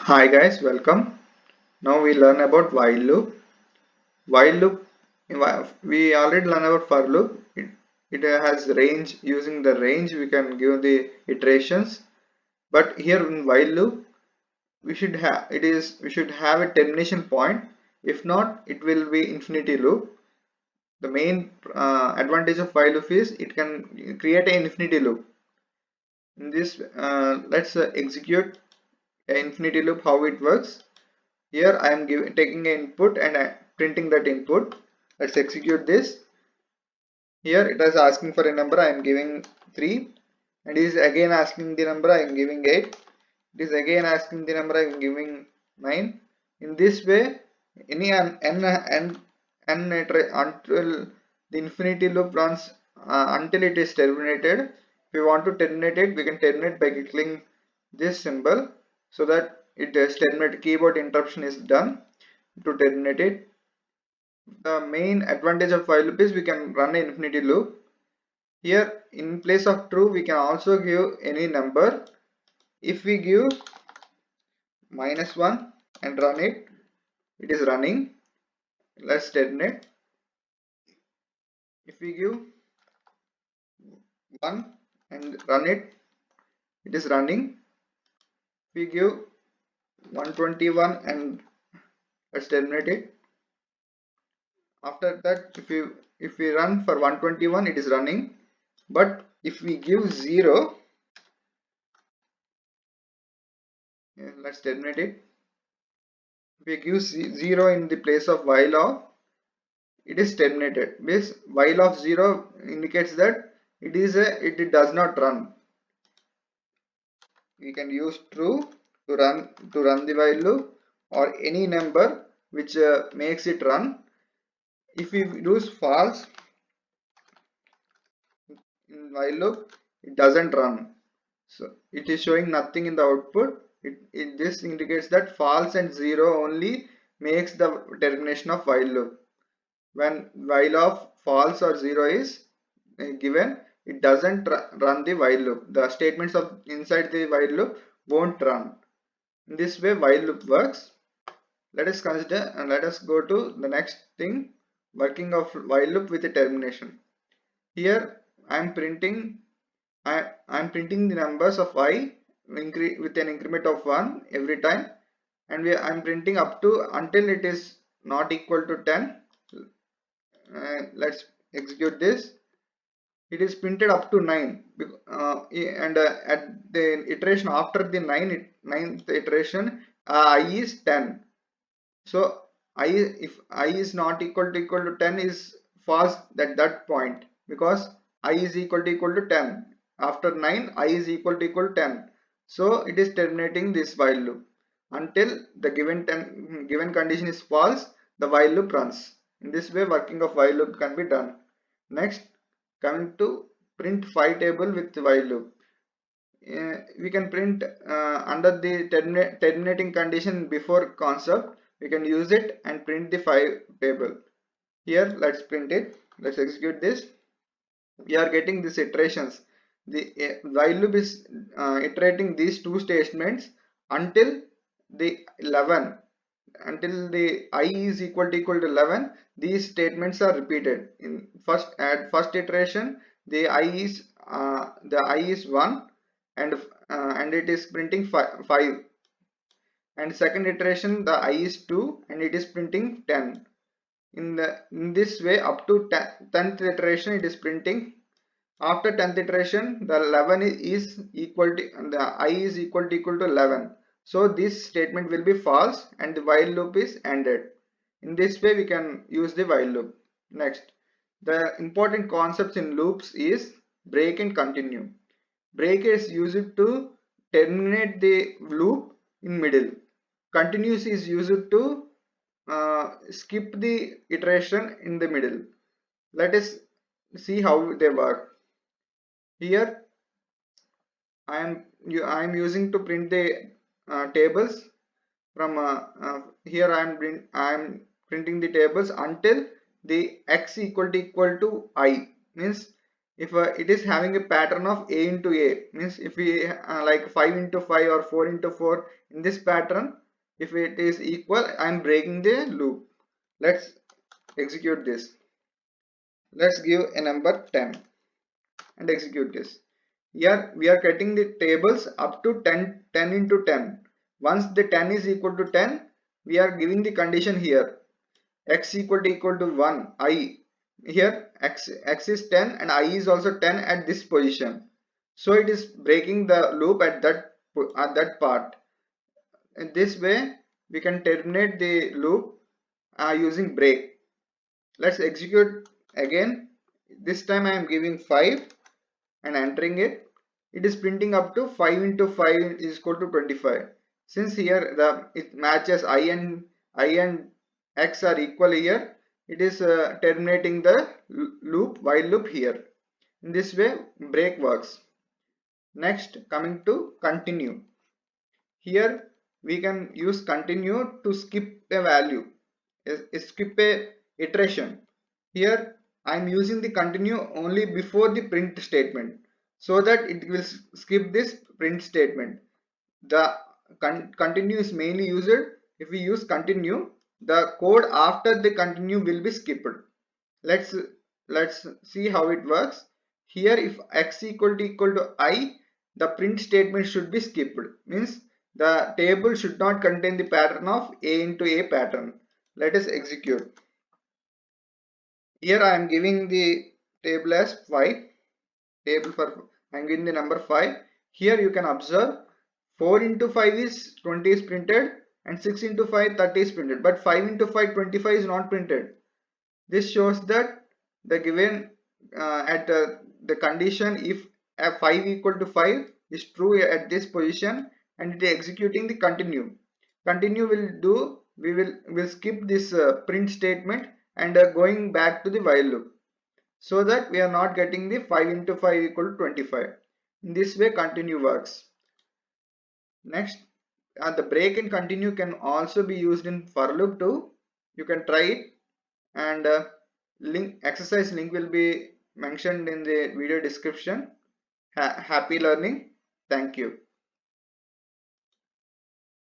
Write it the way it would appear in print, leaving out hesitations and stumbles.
Hi guys, welcome. Now we learn about while loop. While loop, we already learned about for loop. It has range. Using the range, we can give the iterations. But here in while loop, we should have a termination point. If not, it will be infinity loop. The main advantage of while loop is it can create an infinity loop. In this, let's execute an infinity loop. How it works? Here I am taking an input and printing that input. Let's execute this. Here it is asking for a number. I am giving 3, and it is again asking the number. I am giving 8. It is again asking the number. I am giving 9. In this way, any until the infinity loop runs until it is terminated. If we want to terminate it, we can terminate by clicking this symbol so that it is terminate. Keyboard interruption is done to terminate it. The main advantage of while loop is we can run an infinity loop. Here in place of true we can also give any number. If we give -1 and run it, it is running. Let's terminate. If we give 1 and run it, it is running. If we give 121 and let's terminate it. After that, if we run for 121, it is running. But if we give 0, let's terminate it. If we give 0 in the place of while of, it is terminated. This while of 0 indicates that it does not run. We can use true to run the while loop, or any number which makes it run. If we use false in while loop, it doesn't run. So it is showing nothing in the output. This indicates that false and 0 only makes the termination of while loop. When while of false or 0 is given, it doesn't run the while loop. The statements of inside the while loop won't run. In this way while loop works. Let us consider and let us go to the next thing, working of while loop with a termination. Here I am printing the numbers of I with an increment of 1 every time, and I am printing up to until it is not equal to 10. Let's execute this. It is printed up to 9, and at the iteration after the ninth iteration, I is 10. So if I is not equal to 10 is false at that point, because I is equal to 10. After 9, I is equal to 10. So it is terminating this while loop until the given condition is false. The while loop runs. In this way working of while loop can be done. Next, coming to print 5 table with while loop. We can print under the terminating condition before concept. We can use it and print the 5 table. Here let's print it. Let's execute this. We are getting these iterations. The while loop is iterating these two statements until the 11. Until the I is equal to 11, these statements are repeated. In first iteration, the I is 1, and it is printing 5, and second iteration the I is 2 and it is printing 10. In this way up to 10th iteration it is printing. After 10th iteration, the 11 is equal to, the I is equal to 11. So this statement will be false and the while loop is ended. In this way we can use the while loop. Next, the important concepts in loops is break and continue. Break is used to terminate the loop in middle. Continuous is used to skip the iteration in the middle. Let us see how they work. Here I am using to print the tables from here I am printing the tables until the x equal to I, means if it is having a pattern of a into a, means if we like 5 into 5 or 4 into 4 in this pattern, if it is equal, I am breaking the loop. Let's execute this. Let's give a number 10 and execute this. Here we are getting the tables up to 10 into 10. Once the 10 is equal to 10, we are giving the condition here, x equal to 1, I. Here x is 10 and I is also 10 at this position. So it is breaking the loop at that part. In this way we can terminate the loop using break. Let's execute again. This time I am giving 5 and entering it. It is printing up to 5 into 5 is equal to 25. Since here it matches I and x are equal here, it is terminating the loop, while loop here. In this way break works. Next, coming to continue. Here we can use continue to skip a value, skip a iteration. Here I am using the continue only before the print statement, so that it will skip this print statement. The continue is mainly used if we use continue, the code after the continue will be skipped. Let's let's see how it works. Here if x equal to I, the print statement should be skipped, means the table should not contain the pattern of a into a pattern. Let us execute. Here I am giving the table as 5, table for I am giving the number 5. Here you can observe 4 into 5 is 20 is printed, and 6 into 5 30 is printed, but 5 into 5 25 is not printed. This shows that the given at the condition, if a 5 equal to 5 is true at this position, and it is executing the continue. Continue will do, we will skip this print statement and going back to the while loop, so that we are not getting the 5 into 5 equal to 25. In this way continue works. Next, the break and continue can also be used in for loop too. You can try it, and exercise link will be mentioned in the video description. Happy learning. Thank you.